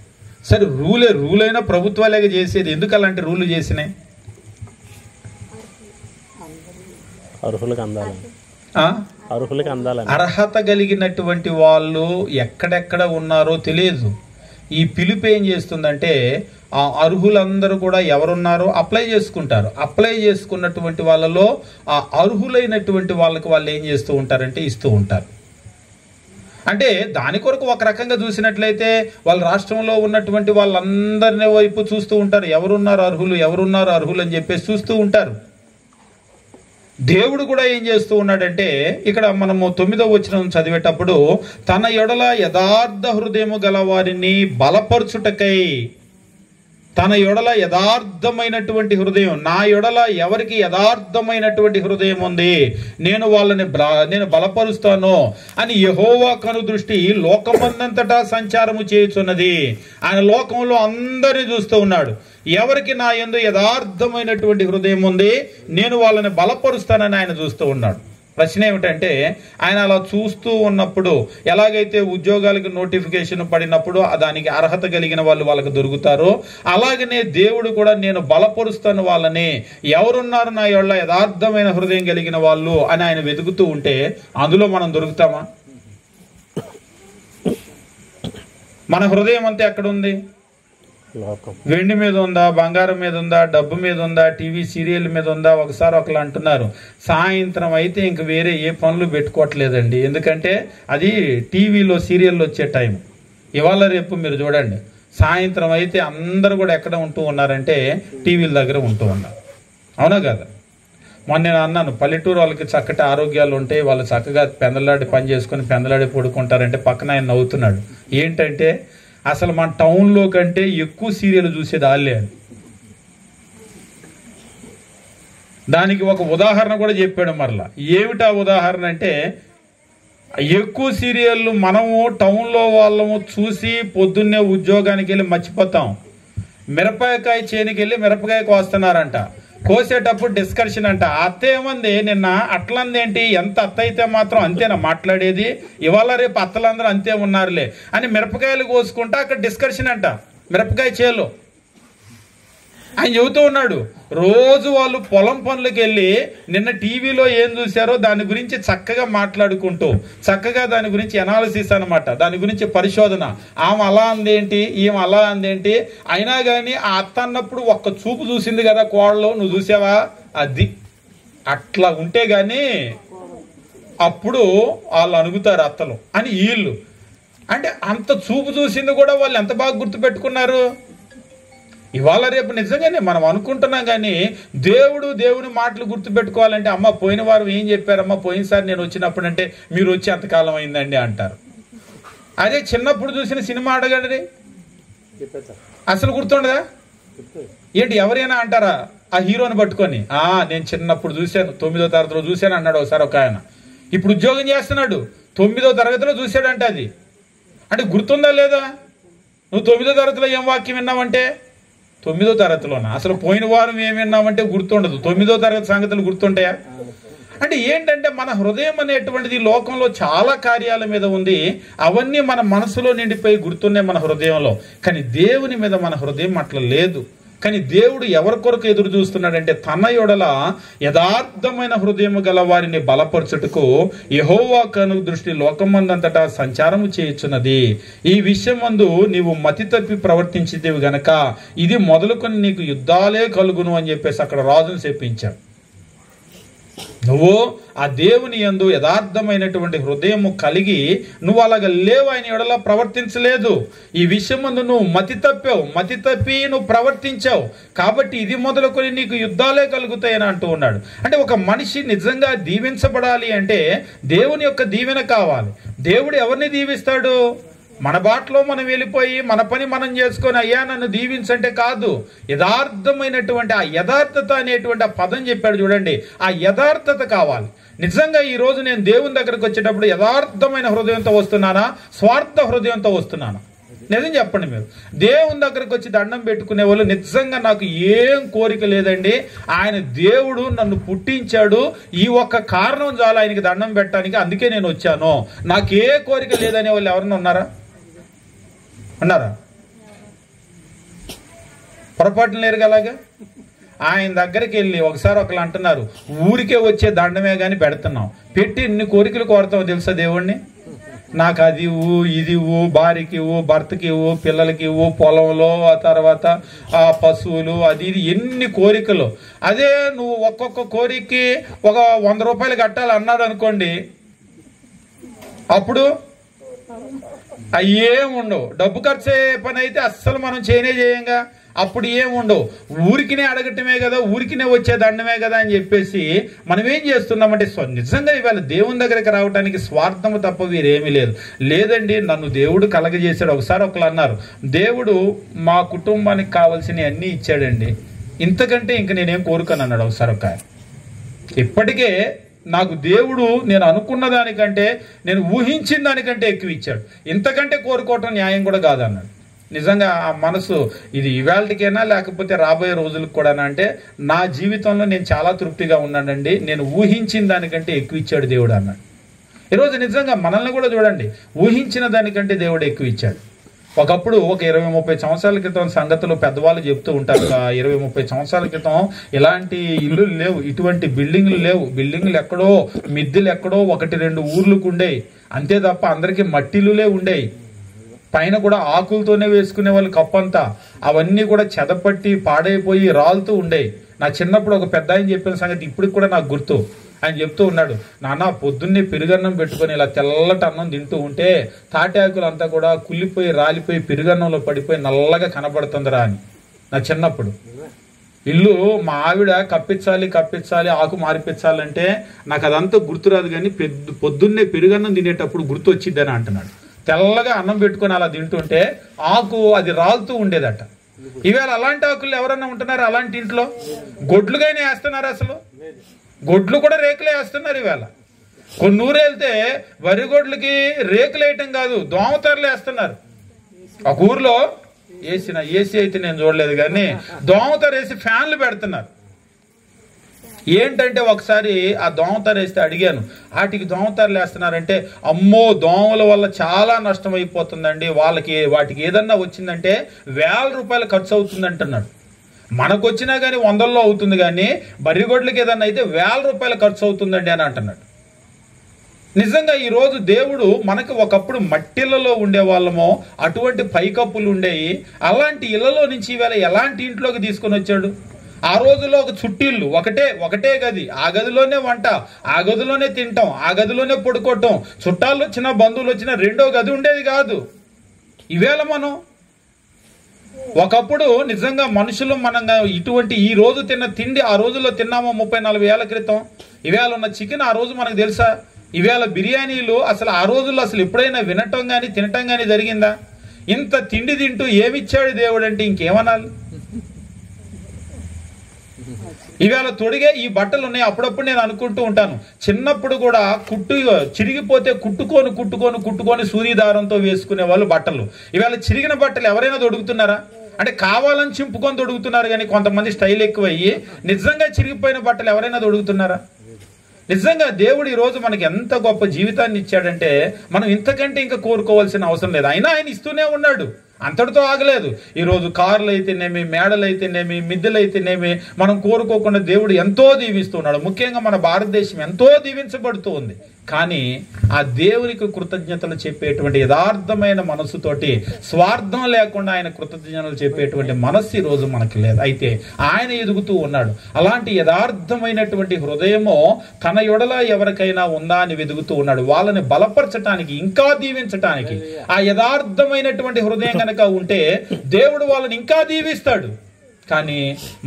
సరే, రూల్ అయినా ప్రభుత్వాలేగా చేసేది, ఎందుకు అలాంటి రూల్ చేసినాయి? అర్హత కలిగినటువంటి వాళ్ళు ఎక్కడెక్కడ ఉన్నారో తెలియదు. ఈ పిలుపు ఏం చేస్తుందంటే, ఆ అర్హులందరూ కూడా ఎవరున్నారో అప్లై చేసుకుంటారు. అప్లై చేసుకున్నటువంటి వాళ్ళలో ఆ అర్హులైనటువంటి వాళ్ళకి వాళ్ళు ఏం చేస్తూ ఉంటారంటే ఇస్తూ ఉంటారు. అంటే దాని కొరకు ఒక రకంగా చూసినట్లయితే వాళ్ళ రాష్ట్రంలో ఉన్నటువంటి వాళ్ళందరినీ వైపు చూస్తూ ఉంటారు, ఎవరున్నారు అర్హులు అని చెప్పేసి చూస్తూ ఉంటారు. దేవుడు కూడా ఏం చేస్తూ ఉన్నాడంటే, ఇక్కడ మనము 9వ వచనం చదివేటప్పుడు, తన యొడల యథార్థ హృదయము గల వారిని బలపరచుటకై, తన యొడల యథార్థమైనటువంటి హృదయం, నా యొడల ఎవరికి యథార్థమైనటువంటి హృదయం ఉంది, నేను బలపరుస్తాను అని యెహోవా కనుదృష్టి లోకమందంతటా సంచారము చేయుచున్నది. ఆయన లోకంలో అందరినీ చూస్తూ ఉన్నాడు. ఎవరికి నా యందు యథార్థమైనటువంటి హృదయం ఉంది, నేను వాళ్ళని బలపరుస్తానని ఆయన చూస్తూ ఉన్నాడు. ప్రశ్న ఏమిటంటే, ఆయన అలా చూస్తూ ఉన్నప్పుడు, ఎలాగైతే ఉద్యోగాలకు నోటిఫికేషన్ పడినప్పుడు దానికి అర్హత కలిగిన వాళ్ళకి దొరుకుతారో, అలాగనే దేవుడు కూడా నేను బలపరుస్తాను వాళ్ళని, ఎవరున్నారు నా యొల్ల యథార్థమైన హృదయం కలిగిన వాళ్ళు అని ఆయన వెతుకుతూ ఉంటే అందులో మనం దొరుకుతామా? మన హృదయం అంతా ఎక్కడుంది? వెండి మీద ఉందా, బంగారం మీద ఉందా, డబ్బు మీద ఉందా, టీవీ సీరియల్ మీద ఉందా? ఒకసారి ఒకళ్ళు అంటున్నారు, సాయంత్రం అయితే ఇంక వేరే ఏ పనులు పెట్టుకోవట్లేదండి, ఎందుకంటే అది టీవీలో సీరియల్లో వచ్చే టైం. ఇవాళ రేపు మీరు చూడండి, సాయంత్రం అయితే అందరూ కూడా ఎక్కడ ఉంటూ ఉన్నారంటే టీవీల దగ్గర ఉంటూ ఉన్నారు, అవునా కదా? మొన్న నేను అన్నాను, పల్లెటూరు వాళ్ళకి చక్కటి ఆరోగ్యాలు ఉంటాయి, వాళ్ళు చక్కగా పెందలాడి పని చేసుకుని పెందలాడి పడుకుంటారంటే పక్కన ఆయన నవ్వుతున్నాడు. ఏంటంటే, అసలు మన టౌన్లో కంటే ఎక్కువ సీరియల్ చూసేది వాళ్ళే అని. దానికి ఒక ఉదాహరణ కూడా చెప్పాడు మరలా. ఏమిటా ఉదాహరణ అంటే, ఎక్కువ సీరియళ్ళు మనము టౌన్లో వాళ్ళము చూసి పొద్దున్నే ఉద్యోగానికి వెళ్ళి మర్చిపోతాం. మిరపకాయ చేనికి వెళ్ళి మిరపకాయ కోస్తున్నారంట, కోసేటప్పుడు డిస్కషన్ అంట. అత్త ఏమంది నిన్న అట్లంది ఏంటి, ఎంత అత్త అయితే మాత్రం అంతేనా మాట్లాడేది, ఇవాళ రేపు అత్తలందరూ అంతే ఉన్నారులే అని మిరపకాయలు కోసుకుంటా అక్కడ డిస్కషన్ అంట మిరపకాయ చేలో. ఆయన చెబుతూ ఉన్నాడు రోజు వాళ్ళు పొలం పనులకు వెళ్ళి నిన్న టీవీలో ఏం చూశారో దాని గురించి చక్కగా మాట్లాడుకుంటూ చక్కగా దాని గురించి ఎనాలిసిస్ అనమాట, దాని గురించి పరిశోధన. ఆమె అలా అందేంటి, ఈమె అలా అందేంటి, అయినా కానీ ఆ అత్త అన్నప్పుడు ఒక్క చూపు చూసింది కదా కోడలు, నువ్వు చూసావా, అది అట్లా ఉంటే గాని అప్పుడు వాళ్ళు అణుగుతారు అత్తలు అని వీళ్ళు. అంటే అంత చూపు చూసింది కూడా వాళ్ళు ఎంత బాగా గుర్తుపెట్టుకున్నారు. ఇవాళ రేపు నిజంగానే మనం అనుకుంటున్నాం కానీ దేవుని మాటలు గుర్తుపెట్టుకోవాలంటే అమ్మ పోయిన వారు ఏం చెప్పారమ్మా, పోయినసారి నేను వచ్చినప్పుడు అంటే మీరు వచ్చి ఎంతకాలం అయిందండి అంటారు. అదే చిన్నప్పుడు చూసిన సినిమా అడగండి అసలు గుర్తుండదా ఏంటి, ఎవరైనా అంటారా ఆ హీరోని పట్టుకొని, నేను చిన్నప్పుడు చూశాను 9వ తరగతిలో చూశాను అన్నాడు ఒకసారి ఒక ఆయన. ఇప్పుడు ఉద్యోగం చేస్తున్నాడు 9వ తరగతిలో చూశాడంటే అది అంటే గుర్తుందా లేదా. నువ్వు 9వ తరగతిలో ఏం వాక్యం విన్నావంటే 9వ తరగతిలోనా, అసలు పోయిన వారం ఏమి విన్నామంటే గుర్తుండదు, 9వ తరగతి సంగతులు గుర్తుంటాయా. అంటే ఏంటంటే మన హృదయం అనేటువంటిది లోకంలో చాలా కార్యాల మీద ఉంది, అవన్నీ మన మనసులో నిండిపోయి గుర్తున్నాయి మన హృదయంలో. కానీ దేవుని మీద మన హృదయం అట్లా లేదు. కానీ దేవుడు ఎవరి కొరకు ఎదురు చూస్తున్నాడంటే తన యొడల యథార్థమైన హృదయము గల వారిని బలపరచుటకు యెహోవా కను దృష్టి లోకమందంతటా సంచారము చేయుచున్నది. ఈ విషయమందు నీవు మతి తప్పి ప్రవర్తించితివి గనక ఇది మొదలుకొని నీకు యుద్ధాలే కలుగును అని చెప్పేసి అక్కడ రాజును చెప్పించాడు. నువ్వు ఆ దేవుని యందు యథార్థమైనటువంటి హృదయము కలిగి నువ్వు అలాగ లేవు, ఆయన ఎడలా ప్రవర్తించలేదు. ఈ విషయం ముందు నువ్వు మతి తప్పావు, మతి తప్పి నువ్వు ప్రవర్తించావు కాబట్టి ఇది మొదలుకొని నీకు యుద్ధాలే కలుగుతాయని అంటూ ఉన్నాడు. అంటే ఒక మనిషి నిజంగా దీవించబడాలి అంటే దేవుని యొక్క దీవెన కావాలి. దేవుడు ఎవరిని దీవిస్తాడు, మన బాటలో మనం వెళ్ళిపోయి మన పని మనం చేసుకొని అయ్యా నన్ను దీవించంటే కాదు. యథార్థమైనటువంటి ఆ యథార్థత అనేటువంటి ఆ పదం చెప్పాడు చూడండి, ఆ యథార్థత కావాలి. నిజంగా ఈ రోజు నేను దేవుని దగ్గరకు వచ్చేటప్పుడు యథార్థమైన హృదయంతో వస్తున్నానా, స్వార్థ హృదయంతో వస్తున్నానా? నిజం చెప్పండి. మీరు దేవుని దగ్గరకు వచ్చి దండం పెట్టుకునే వాళ్ళు నిజంగా నాకు ఏం కోరిక లేదండి, ఆయన దేవుడు నన్ను పుట్టించాడు, ఈ ఒక్క కారణం చాలు ఆయనకి దండం పెట్టడానికి, అందుకే నేను వచ్చాను, నాకే కోరిక లేదనే వాళ్ళు ఎవరన్నా ఉన్నారా? అన్నారా? పొరపాటు లేరు అలాగా. ఆయన దగ్గరికి వెళ్ళి ఒకసారి ఒకళ్ళు అంటున్నారు ఊరికే వచ్చే దండమే కానీ పెడుతున్నాం, పెట్టి ఎన్ని కోరికలు కోరుతావు తెలుసా దేవుణ్ణి, నాకు అది ఇవ్వు, ఇది ఇవ్వు, భార్యకి ఇవ్వు, భర్తకి ఇవ్వు, పిల్లలకి ఇవ్వు, పొలంలో ఆ తర్వాత ఆ పశువులు, అది ఇది ఎన్ని కోరికలు. అదే నువ్వు ఒక్కొక్క కోరికకి ఒక 100 రూపాయలు కట్టాలి అన్నాడు అనుకోండి, అప్పుడు అయ్యేం ఉండవు. డబ్బు ఖర్చు అయ్యే పని అయితే అస్సలు మనం చేయంగా, అప్పుడు ఏముండవు. ఊరికినే అడగటమే కదా, ఊరికినే వచ్చే దండమే కదా అని చెప్పేసి మనం ఏం చేస్తున్నామంటే నిజంగా ఇవాళ దేవుని దగ్గరికి రావడానికి స్వార్థము తప్ప వీరేమీ లేదు. లేదండి నన్ను దేవుడు కలగజేశాడు. ఒకసారి ఒకళ్ళు అన్నారు దేవుడు మా కుటుంబానికి కావాల్సినవి అన్నీ ఇచ్చాడండి, ఇంతకంటే ఇంక నేనేం కోరుకోను అన్నాడు ఒకసారి ఒక ఆయన. ఇప్పటికే నాకు దేవుడు నేను అనుకున్న దానికంటే నేను ఊహించిన దానికంటే ఎక్కువ ఇచ్చాడు, ఇంతకంటే కోరుకోవటం న్యాయం కూడా కాదన్నాడు. నిజంగా ఆ మనసు ఇది ఇవాళకైనా లేకపోతే రాబోయే రోజులకు కూడా అంటే నా జీవితంలో నేను చాలా తృప్తిగా ఉన్నానండి, నేను ఊహించిన దానికంటే ఎక్కువ ఇచ్చాడు దేవుడు అన్నాడు. ఈరోజు నిజంగా మనల్ని కూడా చూడండి, ఊహించిన దానికంటే దేవుడు ఎక్కువ ఇచ్చాడు. ఒకప్పుడు ఒక 20-30 సంవత్సరాల క్రితం సంగతులు పెద్దవాళ్ళు చెప్తూ ఉంటారు. 20-30 సంవత్సరాల క్రితం ఇలాంటి ఇల్లు లేవు, ఇటువంటి బిల్డింగ్లు లేవు, బిల్డింగ్లు ఎక్కడో మిద్దెలు ఎక్కడో 1-2 ఊర్లకు ఉండేవి, అంతే తప్ప అందరికీ మట్టిలులే ఉండేవి. పైన కూడా ఆకులతోనే వేసుకునే వాళ్ళు కప్పంతా, అవన్నీ కూడా చెదపట్టి పాడైపోయి రాలుతూ ఉండేవి. నా చిన్నప్పుడు ఒక పెద్ద ఆయన చెప్పిన సంగతి ఇప్పటికి కూడా నాకు గుర్తు. ఆయన చెప్తూ ఉన్నాడు, నాన్న పొద్దున్నే పెరుగన్నం పెట్టుకొని ఇలా తెల్లటి అన్నం తింటూ ఉంటే తాటాకులు అంతా కూడా కుళ్ళిపోయి రాలిపోయి పెరుగన్నంలో పడిపోయి నల్లగా కనబడుతుందిరా అని. నా చిన్నప్పుడు ఇల్లు మా ఆవిడ కప్పించాలి ఆకు మారిపించాలంటే నాకు అదంతా గుర్తురాదు, కానీ పొద్దున్నే పెరుగన్నం తినేటప్పుడు గుర్తు వచ్చిద్దని అంటున్నాడు. తెల్లగా అన్నం పెట్టుకొని అలా తింటుంటే ఆకు అది రాలుతూ ఉండేదట. ఇవాళ అలాంటి ఆకులు ఎవరన్నా ఉంటున్నారు అలాంటి ఇంట్లో? గొడ్లుగానే వేస్తున్నారు, అసలు గొడ్లు కూడా రేకులే వేస్తున్నారు. ఇవాళ కొన్ని ఊరు వెళ్తే వరి గొడ్లకి రేకులు వేయటం కాదు, దోమతెరలు వేస్తున్నారు. ఒక ఊర్లో ఏసీ అయితే నేను చూడలేదు కానీ దోమతెర వేసి ఫ్యాన్లు పెడుతున్నారు. ఏంటంటే ఒకసారి ఆ దోమతెర వేస్తే అడిగాను, వాటికి దోమతెరలు వేస్తున్నారంటే, అమ్మో దోమల వల్ల చాలా నష్టం అయిపోతుందండి, వాటికి ఏదన్నా వచ్చిందంటే ₹1000 ఖర్చు అవుతుంది అంటున్నాడు. మనకు వచ్చినా కానీ 100లో అవుతుంది, కానీ బర్రిగొడ్లకి ఏదన్నా అయితే ₹1000 ఖర్చు అవుతుందండి అని అంటున్నాడు. నిజంగా ఈరోజు దేవుడు మనకు ఒకప్పుడు మట్టిళ్లలో ఉండే వాళ్ళమో అటువంటి పైకప్పులు ఉండేవి, అలాంటి ఇళ్లలో నుంచి ఈవేళ ఎలాంటి ఇంట్లోకి తీసుకొని వచ్చాడు. ఆ రోజుల్లో ఒక చుట్టిల్లు, ఒకటే గది, ఆ గదిలోనే వంట, ఆ గదిలోనే తింటాం, ఆ గదిలోనే పడుకోవటం, చుట్టాలు వచ్చినా బంధువులు వచ్చినా రెండో గది ఉండేది కాదు. ఈవేళ మనం ఒకప్పుడు నిజంగా మనుషులు మనంగా ఇటువంటి ఈ రోజు తిన్న తిండి ఆ రోజుల్లో తిన్నామో 30-40 ఏళ్ల క్రితం. ఈవేళ ఉన్న చికెన్ ఆ రోజు మనకు తెలుసా? ఈవేళ బిర్యానీలు అసలు ఆ రోజుల్లో అసలు ఎప్పుడైనా వినటం కానీ తినటం కానీ జరిగిందా? ఇంత తిండి తింటూ ఏమిచ్చాడు దేవుడు అంటే ఇంకేమనాలి? ఈవేళ తొడిగే ఈ బట్టలు ఉన్నాయి. అప్పుడప్పుడు నేను అనుకుంటూ ఉంటాను, చిన్నప్పుడు కూడా చిరిగిపోతే కుట్టుకొని సూర్యదారంతో వేసుకునే వాళ్ళు బట్టలు. ఈవేళ చిరిగిన బట్టలు ఎవరైనా తొడుగుతున్నారా? అంటే కావాలని చింపుకొని తొడుగుతున్నారు, కానీ కొంతమంది స్టైల్ ఎక్కువయ్యి నిజంగా చిరిగిపోయిన బట్టలు ఎవరైనా తొడుగుతున్నారా? నిజంగా దేవుడు ఈ రోజు మనకి ఎంత గొప్ప జీవితాన్ని ఇచ్చాడంటే మనం ఇంతకంటే ఇంకా కోరుకోవాల్సిన అవసరం లేదు. అయినా ఆయన ఇస్తూనే ఉన్నాడు, అంతటితో ఆగలేదు. ఈరోజు కార్లు అయితేనేమి, మేడలు అయితేనేమి, మిద్దెలు అయితేనేమి మనం కోరుకోకుండా దేవుడు ఎంతో దీవిస్తున్నాడు. ముఖ్యంగా మన భారతదేశం ఎంతో దీవించబడుతూ ఉంది. కానీ ఆ దేవునికి కృతజ్ఞతలు చెప్పేటువంటి యథార్థమైన మనస్సుతోటి, స్వార్థం లేకుండా ఆయన కృతజ్ఞతలు చెప్పేటువంటి మనస్సు ఈ రోజు మనకి లేదు. అయితే ఆయన ఎదుగుతూ ఉన్నాడు. అలాంటి యథార్థమైనటువంటి హృదయము తన యొడల ఎవరికైనా ఉందా అని వెదుగుతూ ఉన్నాడు. వాళ్ళని బలపరచటానికి, ఇంకా దీవించటానికి. ఆ యథార్థమైనటువంటి హృదయం కనుక ఉంటే దేవుడు వాళ్ళని ఇంకా దీవిస్తాడు. కానీ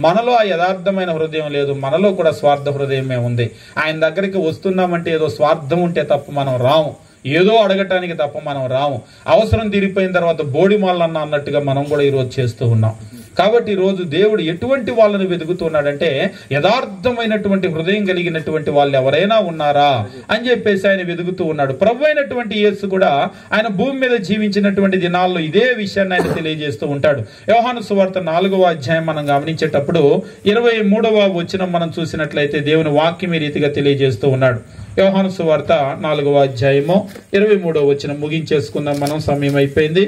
మనలో ఆ యథార్థమైన హృదయం లేదు, మనలో కూడా స్వార్థ హృదయమే ఉంది. ఆయన దగ్గరికి వస్తున్నామంటే ఏదో స్వార్థం ఉంటే తప్ప మనం రాము, ఏదో అడగటానికి తప్ప మనం రాము. అవసరం తీరిపోయిన తర్వాత బోడిమాలన్న అన్నట్టుగా మనం కూడా ఈరోజు చేస్తూ ఉన్నాం. కాబట్టి ఈరోజు దేవుడు ఎటువంటి వాళ్ళని వెతుకుతున్నాడంటే యథార్థమైనటువంటి హృదయం కలిగినటువంటి వాళ్ళు ఎవరైనా ఉన్నారా అని చెప్పేసి ఆయన వెతుకుతూ ఉన్నాడు. ప్రభు అయినటువంటి యేసు కూడా ఆయన భూమి మీద జీవించినటువంటి దినాల్లో ఇదే విషయాన్ని ఆయన తెలియజేస్తూ ఉంటాడు. యోహాను సువార్త 4వ అధ్యాయం మనం గమనించేటప్పుడు 23వ వచనం మనం చూసినట్లయితే దేవుని వాక్యం ఈ రీతిగా తెలియజేస్తూ ఉన్నాడు. యోహాను సువార్త 4వ అధ్యాయము 23వ వచనం ముగించేసుకుందాం, మనం సమయం అయిపోయింది.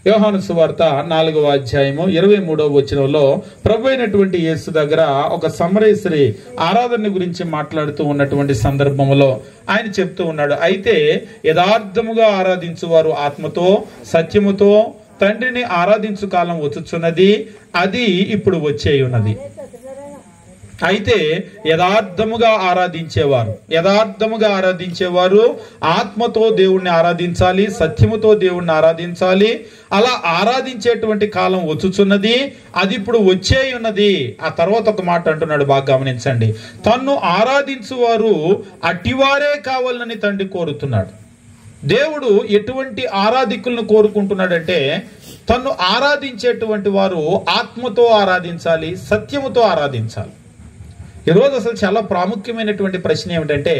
యోహాను సువార్త 4వ అధ్యాయము 23వ వచనంలో ప్రభు అయినటువంటి యేసు దగ్గర ఒక సమరయ స్త్రీ ఆరాధన గురించి మాట్లాడుతూ ఉన్నటువంటి సందర్భంలో ఆయన చెప్తూ ఉన్నాడు, అయితే యథార్థముగా ఆరాధించువారు ఆత్మతో సత్యముతో తండ్రిని ఆరాధించు కాలం వచ్చుచున్నది, అది ఇప్పుడు వచ్చే ఉన్నది. అయితే యథార్థముగా ఆరాధించేవారు ఆత్మతో దేవుణ్ణి ఆరాధించాలి, సత్యముతో దేవుణ్ణి ఆరాధించాలి. అలా ఆరాధించేటువంటి కాలం వచ్చుచున్నది, అది ఇప్పుడు వచ్చే ఉన్నది. ఆ తర్వాత ఒక మాట అంటున్నాడు, బాగా గమనించండి. తన్ను ఆరాధించువారు అట్టివారే కావాలని తండ్రి కోరుతున్నాడు. దేవుడు ఎటువంటి ఆరాధికులను కోరుకుంటున్నాడంటే తన్ను ఆరాధించేటువంటి వారు ఆత్మతో ఆరాధించాలి, సత్యముతో ఆరాధించాలి. ఈరోజు అసలు చాలా ప్రాముఖ్యమైనటువంటి ప్రశ్న ఏమిటంటే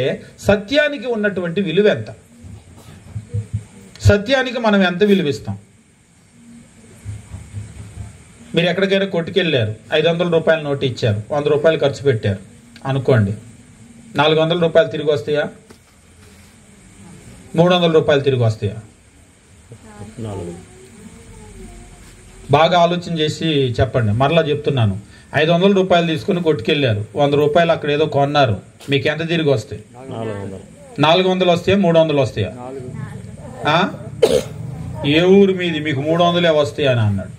సత్యానికి ఉన్నటువంటి విలువ ఎంత? సత్యానికి మనం ఎంత విలువిస్తాం? మీరు ఎక్కడికైనా కొట్టుకెళ్ళారు, 500 రూపాయల నోటు ఇచ్చారు, 100 రూపాయలు ఖర్చు పెట్టారు అనుకోండి, 400 రూపాయలు తిరిగి వస్తాయా? 300 రూపాయలు తిరిగి వస్తాయా? బాగా ఆలోచన చేసి చెప్పండి. మరలా చెప్తున్నాను, 500 రూపాయలు తీసుకుని కొట్టుకెళ్ళారు, 100 రూపాయలు అక్కడ ఏదో కొన్నారు, మీకు ఎంత తిరిగి వస్తాయి? 400 వస్తాయా? 300 వస్తాయా? ఏ ఊరు మీది? మీకు 300 వస్తాయా అని అన్నాడు.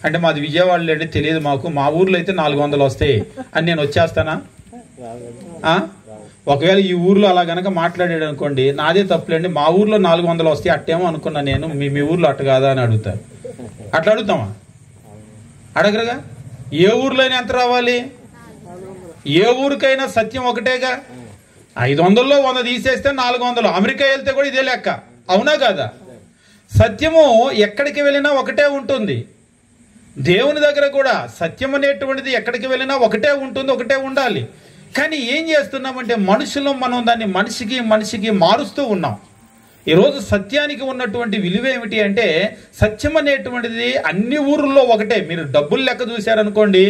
అంటే మాది విజయవాడలో అంటే తెలియదు మాకు, మా ఊర్లో అయితే 400 వస్తాయి అని నేను వచ్చేస్తానా? ఒకవేళ ఈ ఊర్లో అలా గనక మాట్లాడాడు అనుకోండి, నాదే తప్పులేండి, మా ఊర్లో 400 వస్తాయి అట్టేమో అనుకున్నా నేను, మీ ఊర్లో అట్ట కాదా అని అడుగుతారు. అట్లా అడుగుతామా? అడగరుగా. ఏ ఊర్లోనే ఎంత రావాలి? ఏ ఊరికైనా సత్యం ఒకటేగా. 500లో 100 తీసేస్తే 400. అమెరికా వెళ్తే కూడా ఇదే లెక్క, అవునా కాదా? సత్యము ఎక్కడికి వెళ్ళినా ఒకటే ఉంటుంది. దేవుని దగ్గర కూడా సత్యం అనేటువంటిది ఎక్కడికి వెళ్ళినా ఒకటే ఉంటుంది, ఒకటే ఉండాలి. కానీ ఏం చేస్తున్నామంటే మనుషులు మనం దాన్ని మనిషికి మారుస్తూ ఉన్నాం. ఈరోజు సత్యానికి ఉన్నటువంటి విలువ ఏమిటి అంటే, సత్యం అనేటువంటిది అన్ని ఊర్లలో ఒకటే. మీరు డబ్బులు లెక్క చూశారనుకోండి,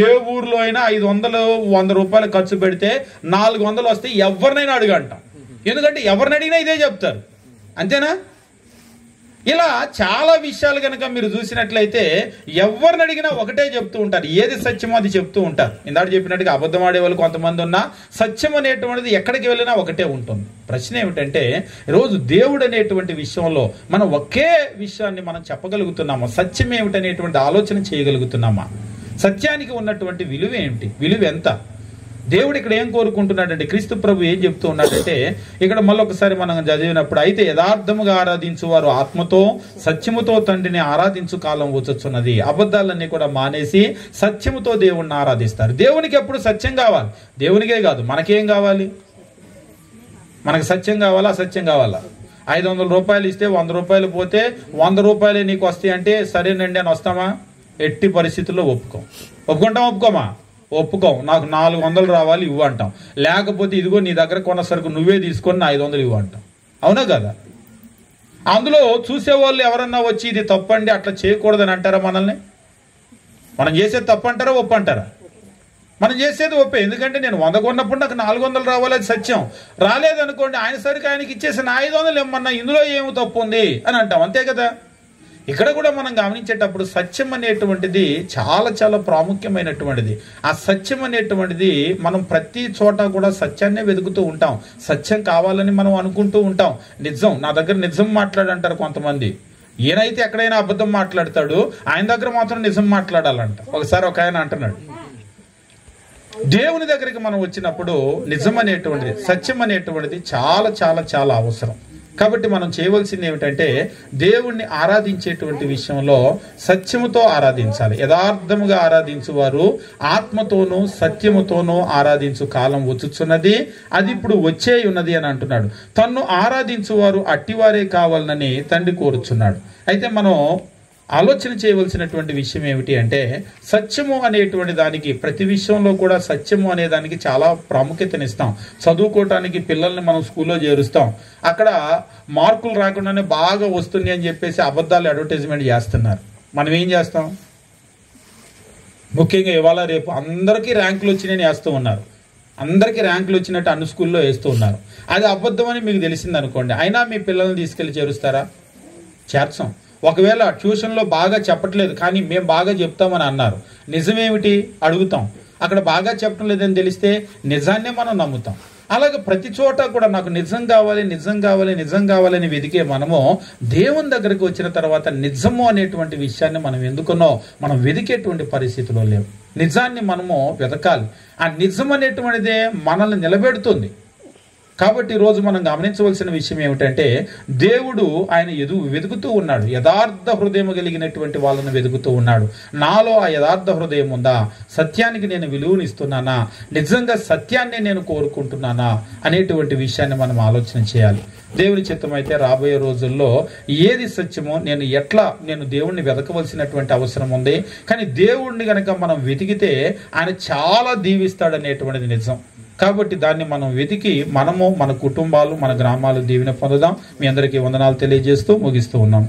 ఏ ఊర్లో అయినా 500 100 రూపాయలు ఖర్చు పెడితే 400 వస్తే ఎవరినైనా అడుగంటాం. ఎందుకంటే ఎవరిని అడిగినా ఇదే చెప్తారు, అంతేనా? ఇలా చాలా విషయాలు కనుక మీరు చూసినట్లయితే ఎవరిని అడిగినా ఒకటే చెప్తూ ఉంటారు, ఏది సత్యమో అది చెప్తూ ఉంటారు. ఇందాక చెప్పినట్టుగా అబద్ధం ఆడే వాళ్ళు కొంతమంది ఉన్నా సత్యం అనేటువంటిది ఎక్కడికి వెళ్ళినా ఒకటే ఉంటుంది. ప్రశ్న ఏమిటంటే, ఈరోజు దేవుడు అనేటువంటి విషయంలో మనం ఒకే విషయాన్ని మనం చెప్పగలుగుతున్నామా? సత్యం ఏమిటనేటువంటి ఆలోచన చేయగలుగుతున్నామా? సత్యానికి ఉన్నటువంటి విలువ ఏమిటి? విలువ ఎంత? దేవుడు ఇక్కడ ఏం కోరుకుంటున్నాడంటే, క్రీస్తు ప్రభు ఏం చెప్తూ ఉన్నాడంటే, ఇక్కడ మళ్ళొకసారి మనం చదివినప్పుడు, అయితే యథార్థముగా ఆరాధించువారు ఆత్మతో సత్యముతో తండ్రిని ఆరాధించు కాలం వచ్చుచున్నది. అబద్ధాలన్నీ కూడా మానేసి సత్యముతో దేవుణ్ణి ఆరాధిస్తారు. దేవునికి ఎప్పుడు సత్యం కావాలి, దేవునికే కాదు మనకేం కావాలి? మనకు సత్యం కావాలా, అసత్యం కావాలా? 500 రూపాయలు ఇస్తే 100 రూపాయలు పోతే 100 రూపాయలే నీకు వస్తాయి అంటే సరేనండి అని వస్తామా? ఎట్టి పరిస్థితుల్లో ఒప్పుకుంటాం, ఒప్పుకోమా? ఒప్పుకోం. నాకు 400 రావాలి ఇవ్వు అంటాం. లేకపోతే ఇదిగో నీ దగ్గర కొన్న సరుకు నువ్వే తీసుకొని నా 500 ఇవ్వు అంటాం. అవునా కదా? అందులో చూసేవాళ్ళు ఎవరన్నా వచ్చి ఇది తప్పండి అట్లా చేయకూడదని అంటారా మనల్ని? మనం చేసేది తప్పు అంటారా, ఒప్పు అంటారా? మనం చేసేది ఒప్పే. ఎందుకంటే నేను 100 కొన్నప్పుడు నాకు 400 రావాలి, అది సత్యం. రాలేదనుకోండి, ఆయన సరికి ఆయనకి ఇచ్చేసి నా 500 ఇమ్మన్నా, ఇందులో ఏమి తప్పు ఉంది అని అంటాం, అంతే కదా? ఇక్కడ కూడా మనం గమనించేటప్పుడు సత్యం అనేటువంటిది చాలా చాలా ప్రాముఖ్యమైనటువంటిది. ఆ సత్యం అనేటువంటిది మనం ప్రతి చోట కూడా సత్యాన్నే వెతుకుతూ ఉంటాం. సత్యం కావాలని మనం అనుకుంటూ ఉంటాం. నిజం, నా దగ్గర నిజం మాట్లాడంటారు కొంతమంది. ఈయనైతే ఎక్కడైనా అబద్ధం మాట్లాడతాడు, ఆయన దగ్గర మాత్రం నిజం మాట్లాడాలంట. ఒకసారి ఒక ఆయన అంటున్నాడు, దేవుని దగ్గరికి మనం వచ్చినప్పుడు నిజం అనేటువంటిది, సత్యం అనేటువంటిది చాలా చాలా చాలా అవసరం. కాబట్టి మనం చేయవలసింది ఏమిటంటే, దేవుణ్ణి ఆరాధించేటువంటి విషయంలో సత్యముతో ఆరాధించాలి. యథార్థముగా ఆరాధించువారు ఆత్మతోనూ సత్యముతోనూ ఆరాధించు కాలం వచ్చుచున్నది, అది ఇప్పుడు వచ్చే ఉన్నది అని అంటున్నాడు. తన్ను ఆరాధించువారు అట్టివారే కావాలని తండ్రి కోరుచున్నాడు. అయితే మనం ఆలోచన చేయవలసినటువంటి విషయం ఏమిటి అంటే, సత్యము అనేటువంటి దానికి ప్రతి విషయంలో కూడా సత్యము అనే దానికి చాలా ప్రాముఖ్యతనిస్తాం. చదువుకోవటానికి పిల్లల్ని మనం స్కూల్లో చేరుస్తాం, అక్కడ మార్కులు రాకుండానే బాగా వస్తుంది అని చెప్పేసి అబద్ధాలు అడ్వర్టైజ్మెంట్ చేస్తున్నారు. మనం ఏం చేస్తాం? ముఖ్యంగా ఇవాళ రేపు అందరికీ ర్యాంకులు వచ్చినాయని వేస్తూ ఉన్నారు, అందరికీ ర్యాంకులు వచ్చినట్టు అన్ని స్కూల్లో వేస్తూ ఉన్నారు. అది అబద్ధం అని మీకు తెలిసింది అనుకోండి, అయినా మీ పిల్లల్ని తీసుకెళ్లి చేరుస్తారా? చేర్చాం. ఒకవేళ ట్యూషన్లో బాగా చెప్పట్లేదు కానీ మేము బాగా చెప్తామని అన్నారు, నిజమేమిటి అడుగుతాం. అక్కడ బాగా చెప్పడం లేదని తెలిస్తే నిజాన్నే మనం నమ్ముతాం. అలాగే ప్రతి చోట కూడా నాకు నిజం కావాలి, నిజం కావాలి, నిజం కావాలని వెతికే మనము దేవుని దగ్గరికి వచ్చిన తర్వాత నిజము అనేటువంటి విషయాన్ని మనం ఎందుకునో మనం వెతికేటువంటి పరిస్థితిలో లేవు. నిజాన్ని మనము వెతకాలి. ఆ నిజం అనేటువంటిదే మనల్ని నిలబెడుతుంది. కాబట్టి ఈరోజు మనం గమనించవలసిన విషయం ఏమిటంటే, దేవుడు ఆయన వెతుకుతూ ఉన్నాడు, యథార్థ హృదయం కలిగినటువంటి వాళ్ళని వెతుకుతూ ఉన్నాడు. నాలో ఆ యథార్థ హృదయం ఉందా? సత్యానికి నేను విలువనిస్తున్నానా? నిజంగా సత్యాన్ని నేను కోరుకుంటున్నానా అనేటువంటి విషయాన్ని మనం ఆలోచన చేయాలి. దేవుని చిత్తం అయితే రాబోయే రోజుల్లో ఏది సత్యమో నేను దేవుణ్ణి వెతకవలసినటువంటి అవసరం ఉంది. కానీ దేవుణ్ణి గనక మనం వెతికితే ఆయన చాలా దీవిస్తాడనేటువంటిది నిజం. కాబట్టి దాన్ని మనం వెతికి మనము, మన కుటుంబాలు, మన గ్రామాలు దీవెన పొందుదాం. మీ అందరికీ వందనాలు తెలియజేస్తూ ముగిస్తూ ఉన్నాం.